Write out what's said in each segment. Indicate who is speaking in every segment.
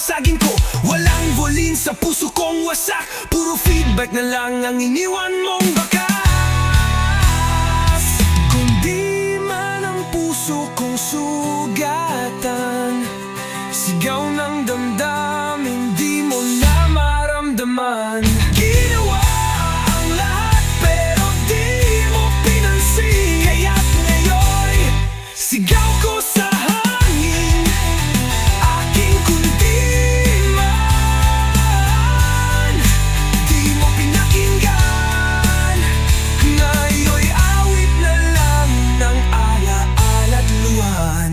Speaker 1: babasagin ko. Walang volin sa puso kong wasak, puro feedback na lang ang iniwan mong bakas. Kundi man ang puso kong sugatan, sigaw ng damdamin, di mo na maramdaman. Ginawa ang lahat pero di mo pinansin, kaya't ngayon sigaw ko sa hangin, aking kundiman. Di mo pinakinggan, ngayon'y awit na lang ng alaala't luhan.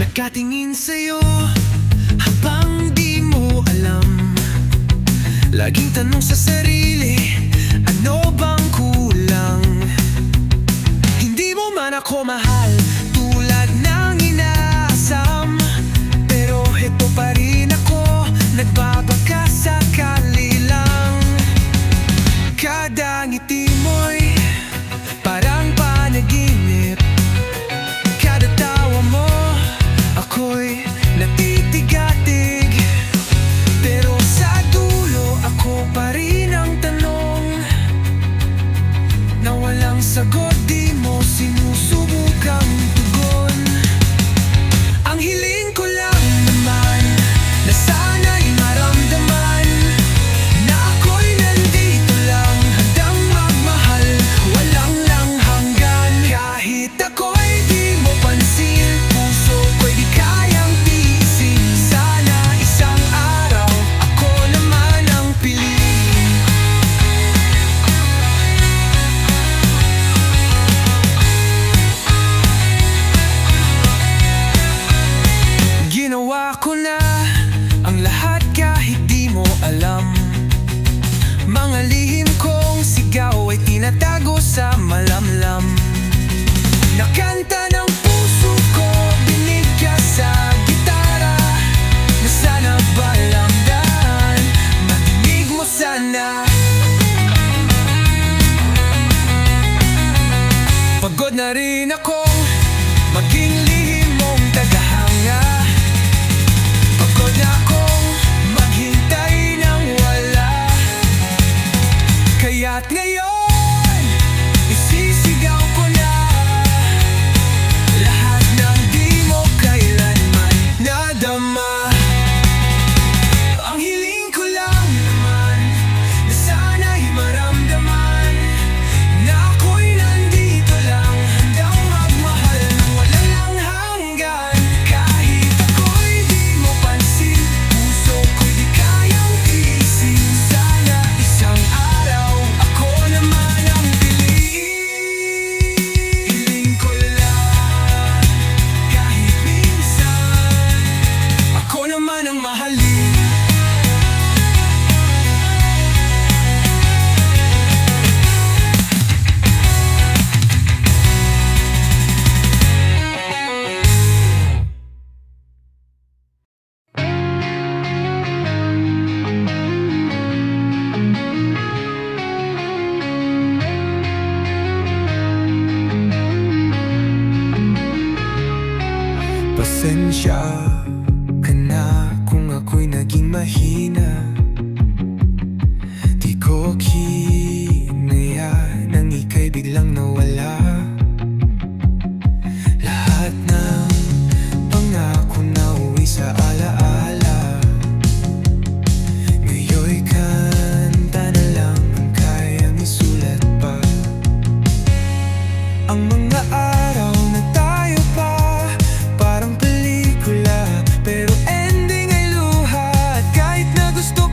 Speaker 1: Nagkatingin sa'yo habang di mo alam, laging tanong sa sarili, ano bang kulang? Hindi mo man ako mahal tulad ng inaasam, pero heto pa rin ako, nagbabagkasakali lang. Kada ngiti mo'y parang panaginip, kada tawa mo ako'y natitigatig, pero sa dulo ako pa rin ang tanong na walang sagot, di mo sinusubukang tugon. Ang hiling ko lang naman na sana'y maramdaman na ako'y nandito lang, handang magmahal, walang lang hanggan. Kahit ako'y di mo pansin, puso ko'y di kayang tiisin, sana isang araw ako naman ang piliin. Ginawa ko na ang lahat kahit di mo alam, mga lihim kong sigaw ay tinatago sa malamlam. Nakanta ng puso ko, binig ka sa gitara, na sana balamdan, matinig mo sana. Pagod na rin akong maging lihim mong tagahanga, pagod na akong maghintay ng wala, kaya't ngayon isisigaw ko na lahat ng di mo kailanman nadama. Ang hiling ko lang naman na sana'y maramdaman na ako'y nandito lang, handang magmahal, wala lang hanggan. Kahit ako'y di mo pansin, puso ko'y di kayang tiisin, sana isang araw ako naman ang piliin. Hiling ko lang kahit minsan ako naman ang mahalin. Pasensya ka na kung ako'y naging mahina, di ko kinaya nang ika'y biglang nawala. Lahat ng pangako na uwi sa alaala, ngayon'y kanta na lang ang kayang isulat pa. Ang mga araw na tayo pa parang pelikula, pero ending ay luha, at kahit na gusto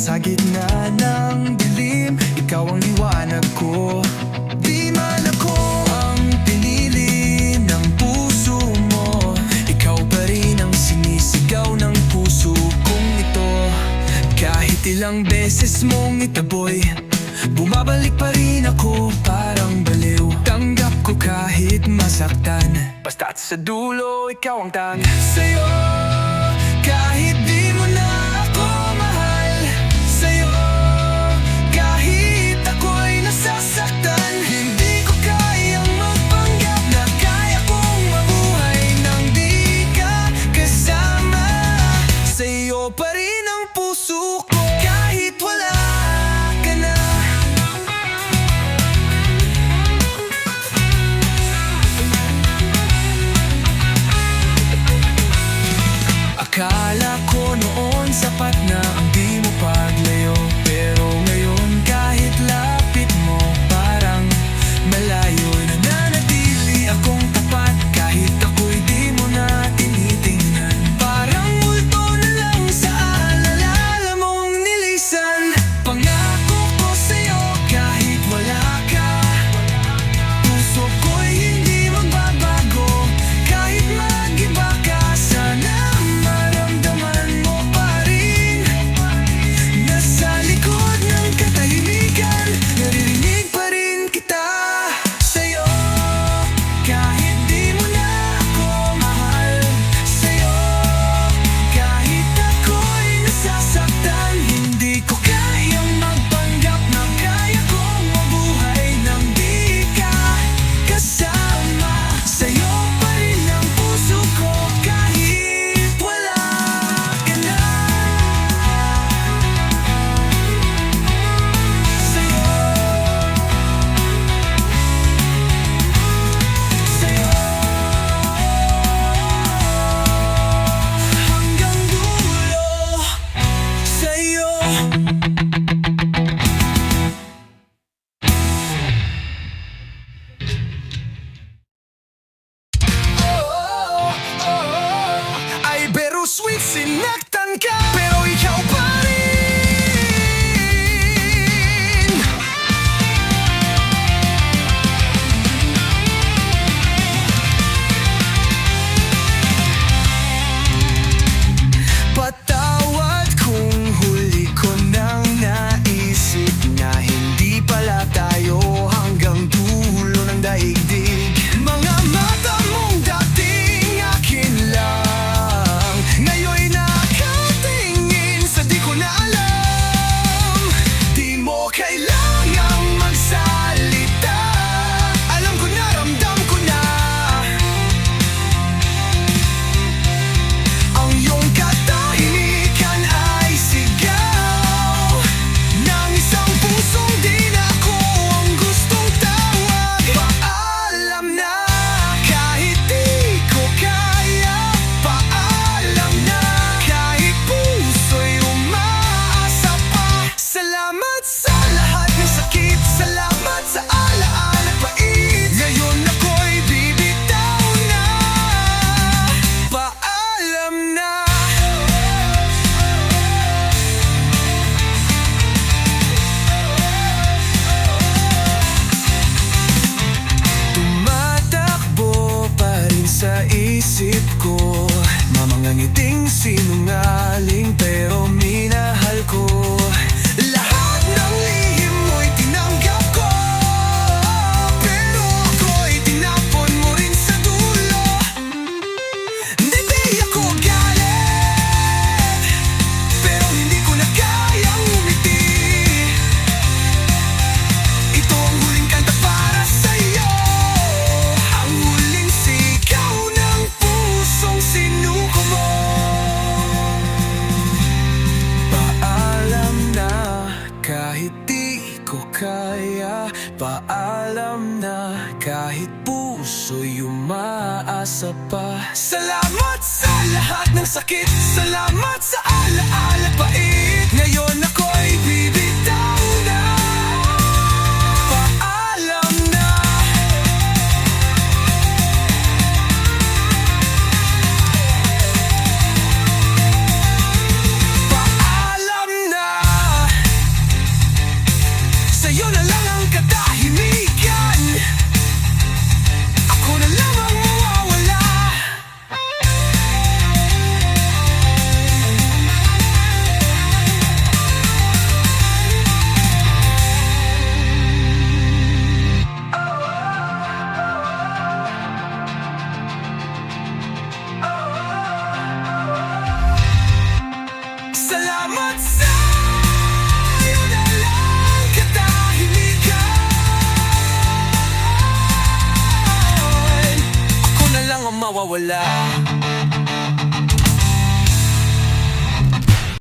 Speaker 1: Sa gitna ng dilim, ikaw ang liwanag ko. Di man ako ang pinili ng puso mo, ikaw pa rin ang sinisigaw ng puso kong ito. Kahit ilang beses mong itaboy, bumabalik pa rin ako parang baliw. Tanggap ko kahit masaktan, basta't sa dulo ikaw ang tang. Sa'yo, kahit di mo na ako mahal. Sa'yo, kahit ako'y nasasaktan. Hindi ko kayang magpanggap na kaya kong mabuhay nang di ka kasama. Sa'yo pa rin ang puso ko kahit wala ka na. Akala ko noon sapat na ang di mo paglayo, pero ngayon kahit lapit mo parang malayo. Nananatili akong tapat kahit ako'y di mo na tinitingnan. Parang multo na lang sa alaala mong nilisan. Pangako ko sa'yo kahit wala ka, puso ko'y hindi magbabago. Kahit mag-iba ka, sana maramdaman mo pa rin. Nasa likod ng katahimikan, naririnig pa rin kita. Sa'yo, kahit di mo na ako mahal. Sa'yo, kahit ako'y nasasaktan. Hindi ko kayang magpanggap na kaya kong mabuhay nang di ka kasama. Sa'yo pa rin ang puso ko kahit wala ka na. Sa'yo, sa'yo, hanggang dulo. Sa'yo. Ay bittersweet, sinaktan ka, pero ikaw pa rin. Patawad kung huli ko nang naisip na hindi pala tayo hanggang dulo ng daigdig. Mga mata mong dating akin lang, ngayon'y nakatingin sa di ko na alam. Di mo kailangang magsalita, alam ko na, ramdam ko na. Ang iyong katahimikan ay sigaw ng isang pusong di na ako ang gustong tawag. Paalam na, kahit di ko kaya. Paalam na, kahit puso'y umaasa pa. Salamat sa lahat ng sakit, salamat sa alaala at pait. Ngayon ako'y bibitaw na. Paalam na. Tumatakbo pa rin sa isip ko mga ngiting sinungaling pero minahal ko. Lahat ng lihim mo'y tinanggap ko, pero ako'y tinapon mo rin sa dulo. Hindi ako galit, pero hindi ko na kayang umiti. Ito ang huling kanta para sa'yo, ang huling sigaw ng pusong sinuko mo. Paalam na, kahit di ko kaya. Paalam na, kahit puso'y umaasa pa. Salamat sa lahat ng sakit, salamat sa alaala at pait. Ngayon ako'y bibitaw na. Paalam na. Paalam na. Salamat sa iyo na lang katahimikan. Ako na lang ang mawawala.